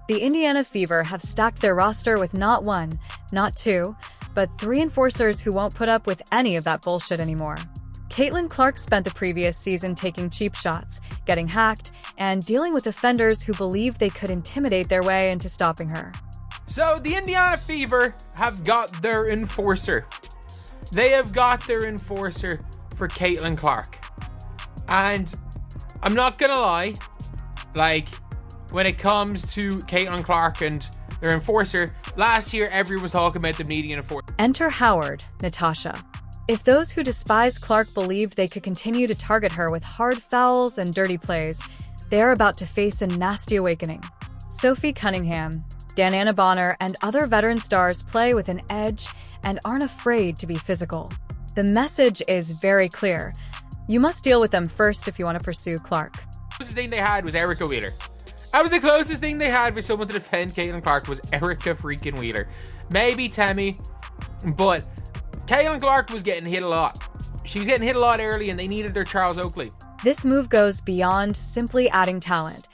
The Indiana Fever have stacked their roster with not one, not two, but three enforcers who won't put up with any of that bullshit anymore. Caitlin Clark spent the previous season taking cheap shots, getting hacked, and dealing with offenders who believed they could intimidate their way into stopping her. So the Indiana Fever have got their enforcer. They have got their enforcer for Caitlin Clark. And I'm not gonna lie, when it comes to Caitlin Clark and their enforcer, last year everyone was talking about them needing an enforcer. Enter Howard, Natasha. If those who despise Clark believed they could continue to target her with hard fouls and dirty plays, they are about to face a nasty awakening. Sophie Cunningham, Dananna Bonner, and other veteran stars play with an edge and aren't afraid to be physical. The message is very clear. You must deal with them first if you want to pursue Clark. The closest thing they had was Erica Wheeler. That was the closest thing they had for someone to defend Caitlin Clark was Erica freaking Wheeler. Maybe Tammy, but Caitlin Clark was getting hit a lot. She was getting hit a lot early and they needed their Charles Oakley. This move goes beyond simply adding talent.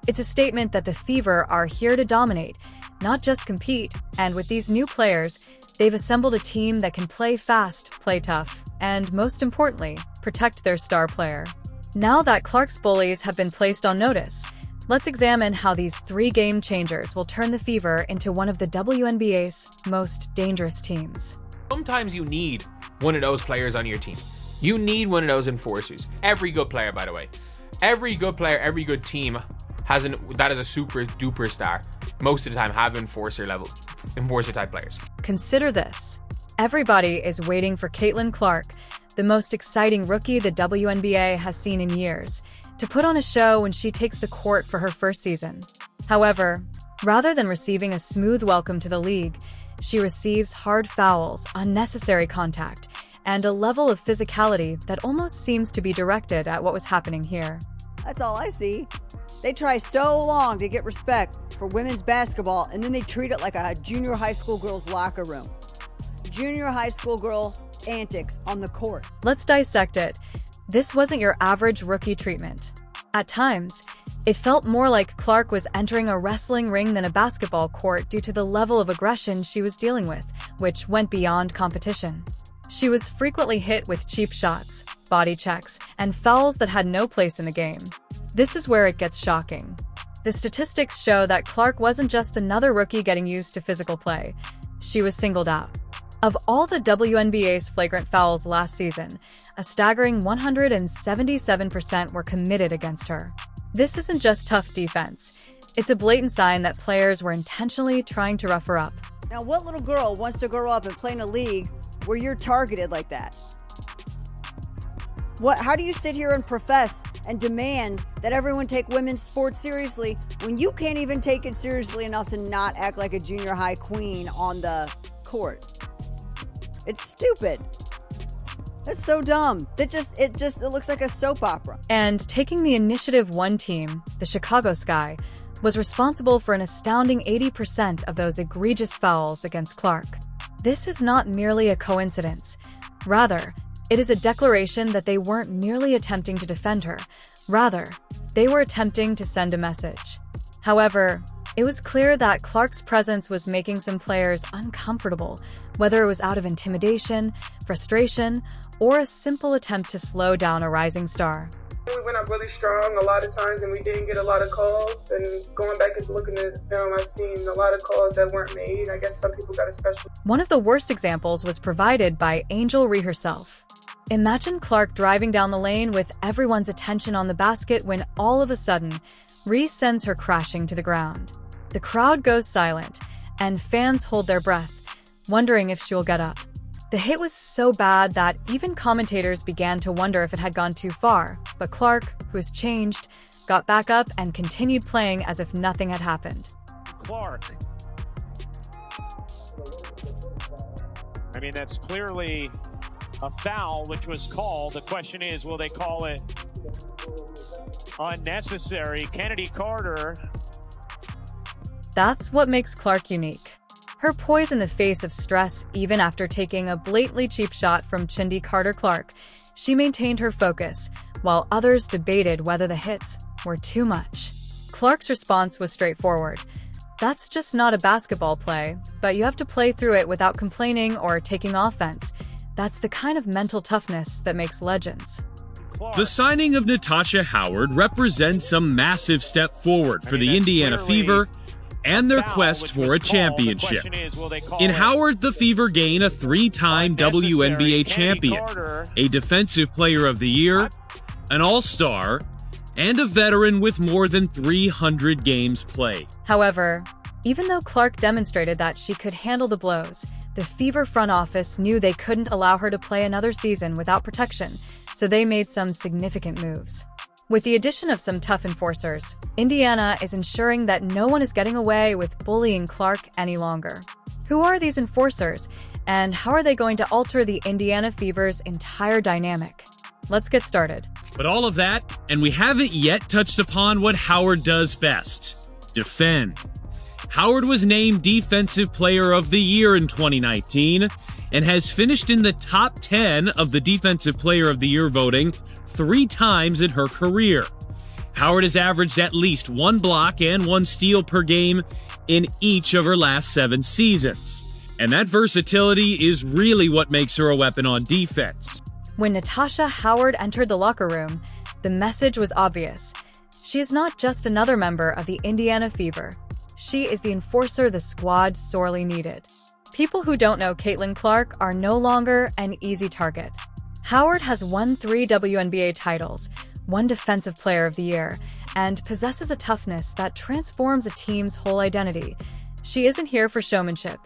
It's a statement that the Fever are here to dominate, not just compete, and with these new players, they've assembled a team that can play fast, play tough, and most importantly, protect their star player. Now that Clark's bullies have been placed on notice, let's examine how these three game changers will turn the Fever into one of the WNBA's most dangerous teams. Sometimes you need one of those players on your team. You need one of those enforcers. Every good player, by the way. Every good player, every good team that is a super duper star. Most of the time have enforcer type players. Consider this. Everybody is waiting for Caitlin Clark, the most exciting rookie the WNBA has seen in years, to put on a show when she takes the court for her first season. However, rather than receiving a smooth welcome to the league, she receives hard fouls, unnecessary contact, and a level of physicality that almost seems to be directed at what was happening here. That's all I see. They try so long to get respect for women's basketball, and then they treat it like a junior high school girl's locker room. Junior high school girl antics on the court. Let's dissect it. This wasn't your average rookie treatment. At times, it felt more like Clark was entering a wrestling ring than a basketball court due to the level of aggression she was dealing with, which went beyond competition. She was frequently hit with cheap shots, body checks, and fouls that had no place in the game. This is where it gets shocking. The statistics show that Clark wasn't just another rookie getting used to physical play. She was singled out. Of all the WNBA's flagrant fouls last season, a staggering 177% were committed against her. This isn't just tough defense. It's a blatant sign that players were intentionally trying to rough her up. Now, what little girl wants to grow up and play in a league where you're targeted like that? How do you sit here and profess and demand that everyone take women's sports seriously when you can't even take it seriously enough to not act like a junior high queen on the court? It's stupid. That's so dumb. It looks like a soap opera. And taking the Initiative 1 team, the Chicago Sky, was responsible for an astounding 80% of those egregious fouls against Clark. This is not merely a coincidence. Rather, it is a declaration that they weren't merely attempting to defend her. Rather, they were attempting to send a message. However, it was clear that Clark's presence was making some players uncomfortable, whether it was out of intimidation, frustration, or a simple attempt to slow down a rising star. We went up really strong a lot of times and we didn't get a lot of calls. And going back and looking at the film, I've seen a lot of calls that weren't made. I guess some people got a special. One of the worst examples was provided by Angel Ree herself. Imagine Clark driving down the lane with everyone's attention on the basket when all of a sudden, Ree sends her crashing to the ground. The crowd goes silent, and fans hold their breath, wondering if she'll get up. The hit was so bad that even commentators began to wonder if it had gone too far, but Clark, who was changed, got back up and continued playing as if nothing had happened. Clark. I mean, that's clearly a foul, which was called. The question is, will they call it unnecessary? Kennedy Carter. That's what makes Clark unique. Her poise in the face of stress, even after taking a blatantly cheap shot from Chindi Carter-Clark, she maintained her focus, while others debated whether the hits were too much. Clark's response was straightforward. That's just not a basketball play, but you have to play through it without complaining or taking offense. That's the kind of mental toughness that makes legends. The signing of Natasha Howard represents a massive step forward for the Indiana Fever and their quest for a championship. In Howard, the Fever gain a three-time WNBA champion, a Defensive Player of the Year, an All-Star, and a veteran with more than 300 games played. However, even though Clark demonstrated that she could handle the blows, the Fever front office knew they couldn't allow her to play another season without protection, so they made some significant moves. With the addition of some tough enforcers, Indiana is ensuring that no one is getting away with bullying Clark any longer. Who are these enforcers, and how are they going to alter the Indiana Fever's entire dynamic? Let's get started. But all of that, and we haven't yet touched upon what Howard does best: defend. Howard was named Defensive Player of the Year in 2019 and has finished in the top 10 of the Defensive Player of the Year voting 3 times in her career. Howard has averaged at least 1 block and 1 steal per game in each of her last 7 seasons. And that versatility is really what makes her a weapon on defense. When Natasha Howard entered the locker room, the message was obvious. She is not just another member of the Indiana Fever. She is the enforcer the squad sorely needed. People who don't know Caitlin Clark are no longer an easy target. Howard has won 3 WNBA titles, 1 Defensive Player of the Year, and possesses a toughness that transforms a team's whole identity. She isn't here for showmanship.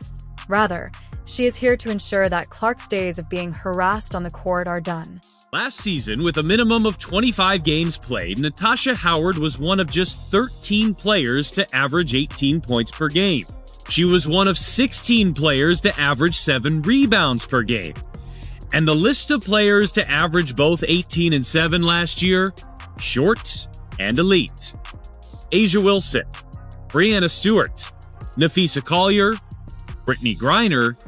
Rather, she is here to ensure that Clark's days of being harassed on the court are done. Last season, with a minimum of 25 games played, Natasha Howard was one of just 13 players to average 18 points per game. She was one of 16 players to average 7 rebounds per game. And the list of players to average both 18 and 7 last year, short and elite. Asia Wilson, Brianna Stewart, Nafisa Collier, Brittany Griner,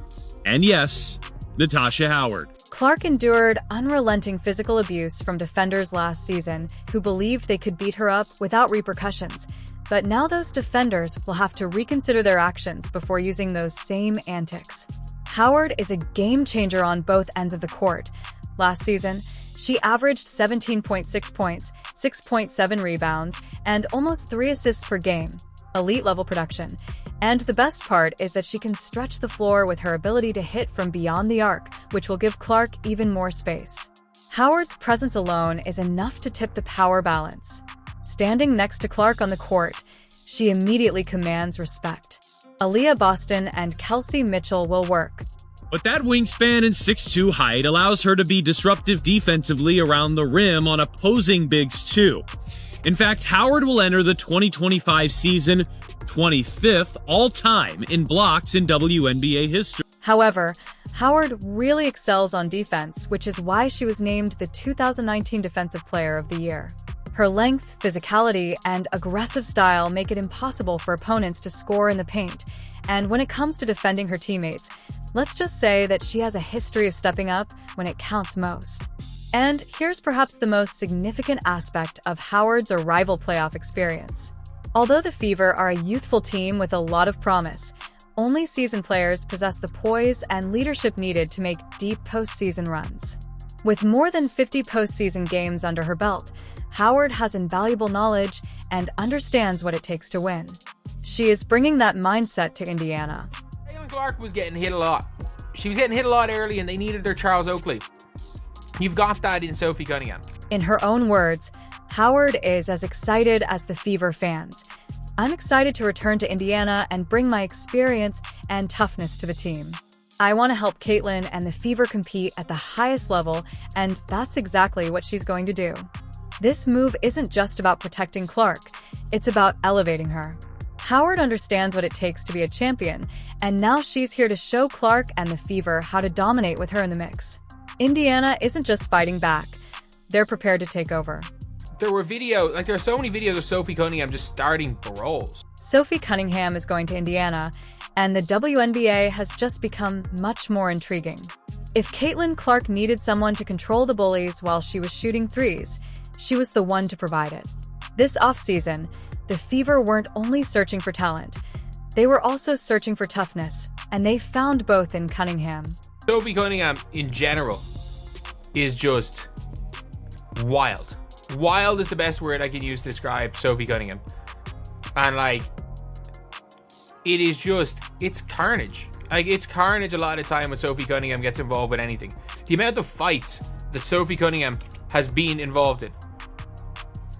and yes, Natasha Howard. Clark endured unrelenting physical abuse from defenders last season who believed they could beat her up without repercussions. But now those defenders will have to reconsider their actions before using those same antics. Howard is a game changer on both ends of the court. Last season, she averaged 17.6 points, 6.7 rebounds, and almost 3 assists per game. Elite-level production. And the best part is that she can stretch the floor with her ability to hit from beyond the arc, which will give Clark even more space. Howard's presence alone is enough to tip the power balance. Standing next to Clark on the court, she immediately commands respect. Aaliyah Boston and Kelsey Mitchell will work. But that wingspan and 6'2" height allows her to be disruptive defensively around the rim on opposing bigs too. In fact, Howard will enter the 2025 season 25th all-time in blocks in WNBA history. However, Howard really excels on defense, which is why she was named the 2019 Defensive Player of the Year. Her length, physicality, and aggressive style make it impossible for opponents to score in the paint. And when it comes to defending her teammates, let's just say that she has a history of stepping up when it counts most. And here's perhaps the most significant aspect of Howard's arrival playoff experience. Although the Fever are a youthful team with a lot of promise, only seasoned players possess the poise and leadership needed to make deep postseason runs. With more than 50 postseason games under her belt, Howard has invaluable knowledge and understands what it takes to win. She is bringing that mindset to Indiana. Caitlin Clark was getting hit a lot. She was getting hit a lot early and they needed their Charles Oakley. You've got that in Sophie Cunningham. In her own words, Howard is as excited as the Fever fans. I'm excited to return to Indiana and bring my experience and toughness to the team. I want to help Caitlin and the Fever compete at the highest level, and that's exactly what she's going to do. This move isn't just about protecting Clark, it's about elevating her. Howard understands what it takes to be a champion, and now she's here to show Clark and the Fever how to dominate with her in the mix. Indiana isn't just fighting back, they're prepared to take over. There are so many videos of Sophie Cunningham just starting brawls. Sophie Cunningham is going to Indiana, and the WNBA has just become much more intriguing. If Caitlin Clark needed someone to control the bullies while she was shooting threes, she was the one to provide it. This offseason, the Fever weren't only searching for talent, They were also searching for toughness, and they found both in Cunningham. Sophie Cunningham, in general, is just wild. Wild is the best word I can use to describe Sophie Cunningham. And, like, it is just, it's carnage. Like, it's carnage a lot of the time when Sophie Cunningham gets involved with anything. The amount of fights that Sophie Cunningham has been involved in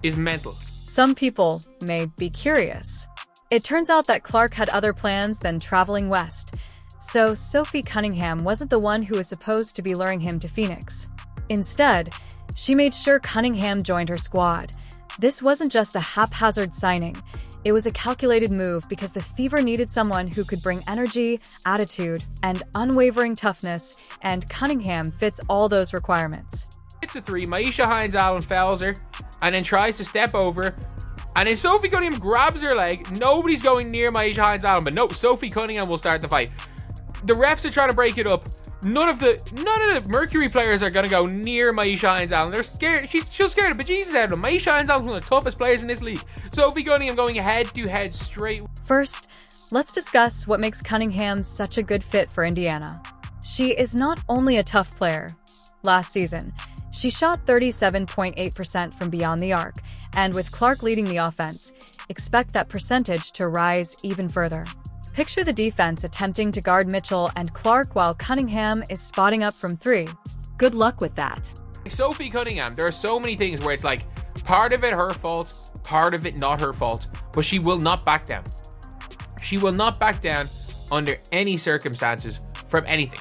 is mental. Some people may be curious. It turns out that Clark had other plans than traveling west, so Sophie Cunningham wasn't the one who was supposed to be luring him to Phoenix. Instead, she made sure Cunningham joined her squad. This wasn't just a haphazard signing. It was a calculated move because the Fever needed someone who could bring energy, attitude, and unwavering toughness, and Cunningham fits all those requirements. It's a three. Maisha Hines-Allen fouls her and then tries to step over. And then Sophie Cunningham grabs her leg. Nobody's going near Maisha Hines-Allen, but no, Sophie Cunningham will start the fight. The refs are trying to break it up. None of the Mercury players are going to go near Maisha Hines-Allen. They're scared. She's scared of bejesus out of them. Maisha Hines-Allen is one of the toughest players in this league. Sophie Cunningham going head to head straight. First, let's discuss what makes Cunningham such a good fit for Indiana. She is not only a tough player. Last season, she shot 37.8% from beyond the arc, and with Clark leading the offense, expect that percentage to rise even further. Picture the defense attempting to guard Mitchell and Clark while Cunningham is spotting up from three. Good luck with that. Sophie Cunningham, there are so many things where it's like, part of it her fault, part of it not her fault, but she will not back down. She will not back down under any circumstances from anything.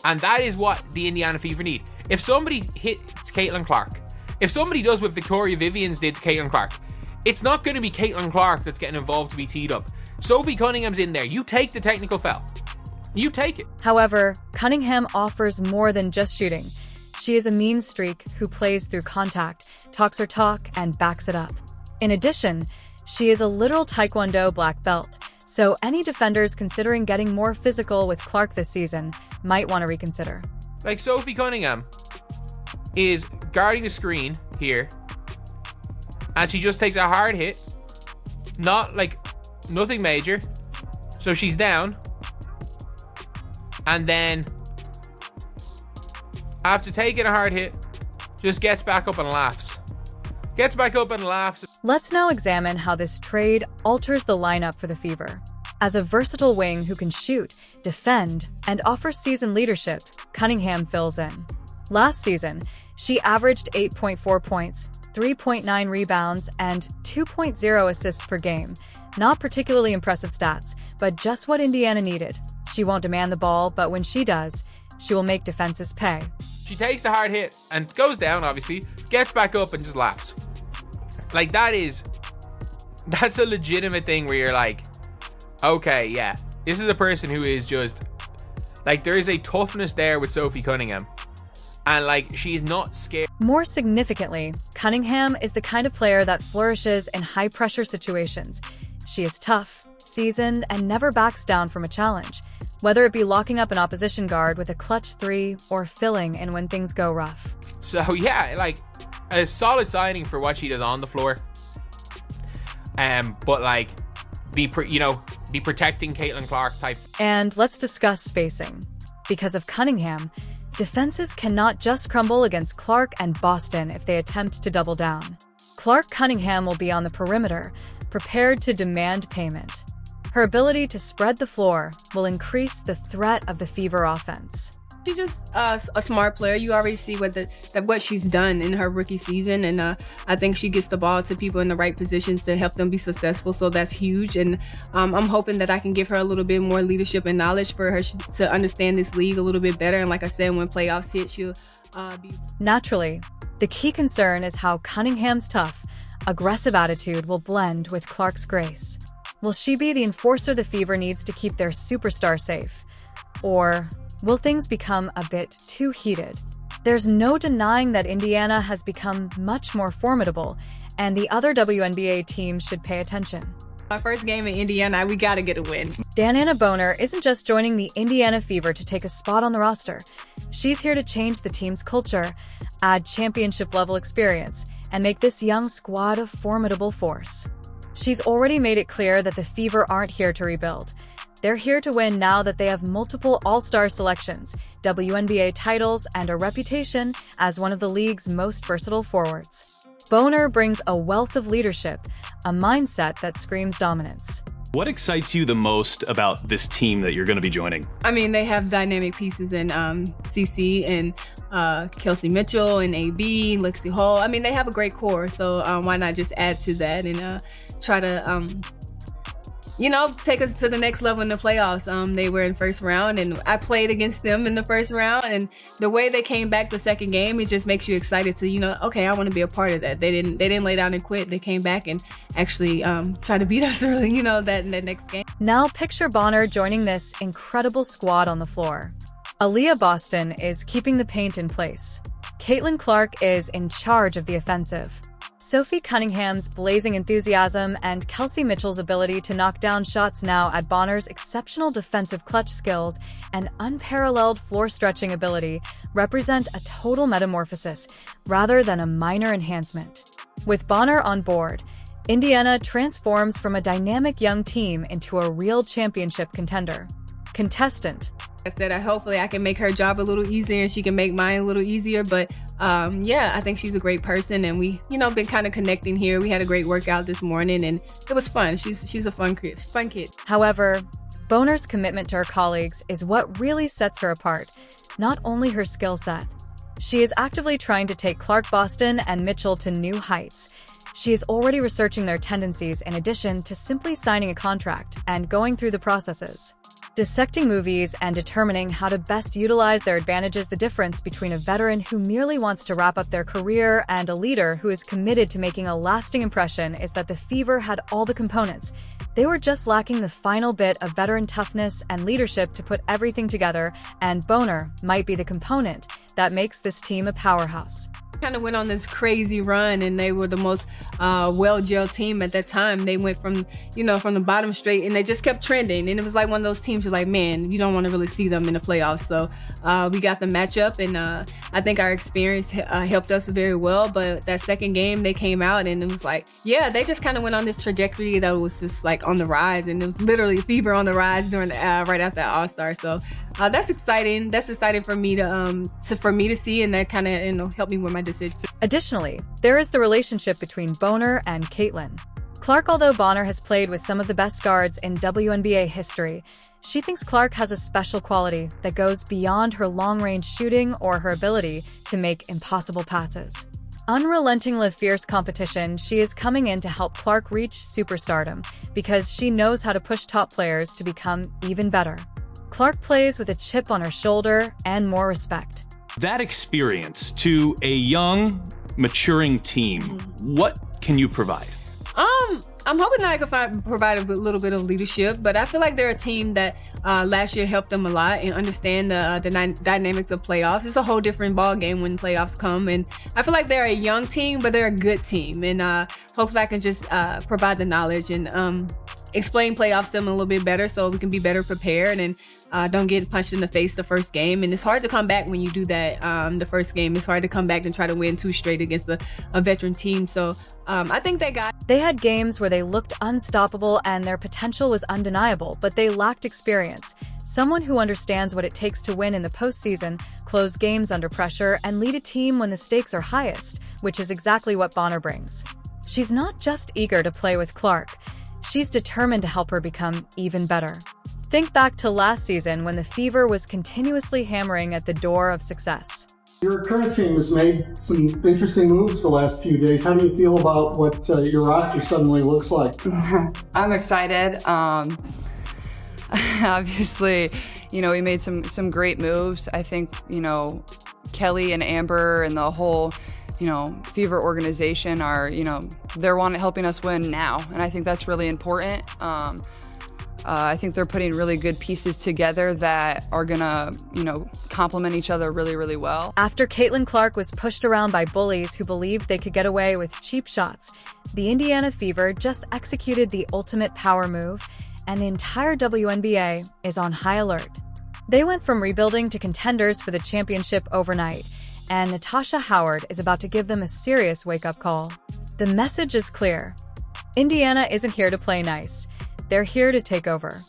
And that is what the Indiana Fever need. If somebody hits Caitlin Clark, if somebody does what Victoria Vivians did to Caitlin Clark, it's not going to be Caitlin Clark that's getting involved to be teed up. Sophie Cunningham's in there. You take the technical foul. You take it. However, Cunningham offers more than just shooting. She is a mean streak who plays through contact, talks her talk, and backs it up. In addition, she is a literal Taekwondo black belt, so any defenders considering getting more physical with Clark this season might want to reconsider. Like, Sophie Cunningham is guarding the screen here, and she just takes a hard hit. Not like nothing major. So she's down. And then after taking a hard hit, just gets back up and laughs. Gets back up and laughs. Let's now examine how this trade alters the lineup for the Fever. As a versatile wing who can shoot, defend, and offer seasoned leadership, Cunningham fills in. Last season, she averaged 8.4 points, 3.9 rebounds, and 2.0 assists per game. Not particularly impressive stats, but just what Indiana needed. She won't demand the ball, but when she does, she will make defenses pay. She takes the hard hit and goes down, obviously, gets back up and just laughs. Like, that's a legitimate thing where you're like, okay, yeah, this is a person who is just, like, there is a toughness there with Sophie Cunningham. And, like, she's not scared. More significantly, Cunningham is the kind of player that flourishes in high-pressure situations. She is tough, seasoned, and never backs down from a challenge, whether it be locking up an opposition guard with a clutch three or filling in when things go rough. So, yeah, like, a solid signing for what she does on the floor. But, like, be protecting Caitlin Clark type. And let's discuss spacing. Because of Cunningham, defenses cannot just crumble against Clark and Boston if they attempt to double down. Clark Cunningham will be on the perimeter, prepared to demand payment. Her ability to spread the floor will increase the threat of the Fever offense. She's just a smart player. You already see what she's done in her rookie season, and I think she gets the ball to people in the right positions to help them be successful, so that's huge. And I'm hoping that I can give her a little bit more leadership and knowledge for her to understand this league a little bit better. And like I said, when playoffs hit, she'll be... Naturally, the key concern is how Cunningham's tough, aggressive attitude will blend with Clark's grace. Will she be the enforcer the Fever needs to keep their superstar safe? Or will things become a bit too heated? There's no denying that Indiana has become much more formidable, and the other WNBA teams should pay attention. Our first game in Indiana, we gotta get a win. Dananna Boner isn't just joining the Indiana Fever to take a spot on the roster. She's here to change the team's culture, add championship-level experience, and make this young squad a formidable force. She's already made it clear that the Fever aren't here to rebuild. They're here to win now that they have multiple all-star selections, WNBA titles, and a reputation as one of the league's most versatile forwards. Boner brings a wealth of leadership, a mindset that screams dominance. What excites you the most about this team that you're going to be joining? I mean, they have dynamic pieces in CC and Kelsey Mitchell and AB, Lexi Hall. I mean, they have a great core, so why not just add to that and try to, take us to the next level in the playoffs. They were in first round, and I played against them in the first round, and the way they came back the second game, it just makes you excited to, okay, I want to be a part of that. They didn't lay down and quit. They came back and actually try to beat us early, that next game. Now picture Bonner joining this incredible squad on the floor. Aaliyah Boston is keeping the paint in place. Caitlin Clark is in charge of the offensive. Sophie Cunningham's blazing enthusiasm and Kelsey Mitchell's ability to knock down shots now add Bonner's exceptional defensive clutch skills and unparalleled floor-stretching ability represent a total metamorphosis rather than a minor enhancement. With Bonner on board, Indiana transforms from a dynamic young team into a real championship contestant. I said, hopefully I can make her job a little easier and she can make mine a little easier. But I think she's a great person, and we, been kind of connecting here. We had a great workout this morning, and it was fun. She's a fun kid. However, Boner's commitment to her colleagues is what really sets her apart, not only her skill set. She is actively trying to take Clark, Boston, and Mitchell to new heights. She is already researching their tendencies in addition to simply signing a contract and going through the processes. Dissecting movies and determining how to best utilize their advantages, the difference between a veteran who merely wants to wrap up their career and a leader who is committed to making a lasting impression is that the Fever had all the components. They were just lacking the final bit of veteran toughness and leadership to put everything together, and Boner might be the component that makes this team a powerhouse. Kind of went on this crazy run, and they were the most well-gelled team at that time. They went from the bottom straight, and they just kept trending, and it was like one of those teams you're like, man, you don't want to really see them in the playoffs. So we got the matchup, and I think our experience helped us very well. But that second game, they came out, and it was like, they just kind of went on this trajectory that was just like on the rise, and it was literally Fever on the rise during right after that All-Star. So that's exciting. That's exciting for me to see, and that kind of helped me with my decision. Additionally, there is the relationship between Boner and Caitlin Clark. Although Bonner has played with some of the best guards in WNBA history, she thinks Clark has a special quality that goes beyond her long-range shooting or her ability to make impossible passes. Unrelentingly fierce competition, she is coming in to help Clark reach superstardom because she knows how to push top players to become even better. Clark plays with a chip on her shoulder and more respect. That experience to a young, maturing team, what can you provide? I'm hoping that I can provide a little bit of leadership, but I feel like they're a team that last year helped them a lot and understand the dynamics of playoffs. It's a whole different ball game when playoffs come, and I feel like they're a young team, but they're a good team, and hopefully I can just provide the knowledge and explain playoffs to them a little bit better so we can be better prepared and don't get punched in the face the first game. And it's hard to come back when you do that the first game. It's hard to come back and try to win 2 straight against a veteran team. So I think they had games where they looked unstoppable and their potential was undeniable, but they lacked experience. Someone who understands what it takes to win in the postseason, close games under pressure, and lead a team when the stakes are highest, which is exactly what Bonner brings. She's not just eager to play with Clark. She's determined to help her become even better. Think back to last season when the Fever was continuously hammering at the door of success. Your current team has made some interesting moves the last few days. How do you feel about what your roster suddenly looks like? I'm excited. Obviously, we made some great moves. I think, Kelly and Amber and the whole Fever organization are, they're helping us win now. And I think that's really important. I think they're putting really good pieces together that are gonna, complement each other really, really well. After Caitlin Clark was pushed around by bullies who believed they could get away with cheap shots, the Indiana Fever just executed the ultimate power move, and the entire WNBA is on high alert. They went from rebuilding to contenders for the championship overnight, and Natasha Howard is about to give them a serious wake-up call. The message is clear. Indiana isn't here to play nice. They're here to take over.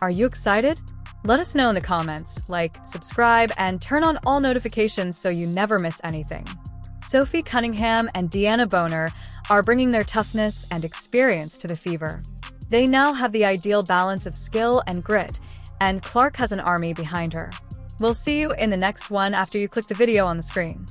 Are you excited? Let us know in the comments, like, subscribe, and turn on all notifications so you never miss anything. Sophie Cunningham and Deanna Boner are bringing their toughness and experience to the Fever. They now have the ideal balance of skill and grit, and Clark has an army behind her. We'll see you in the next one after you click the video on the screen.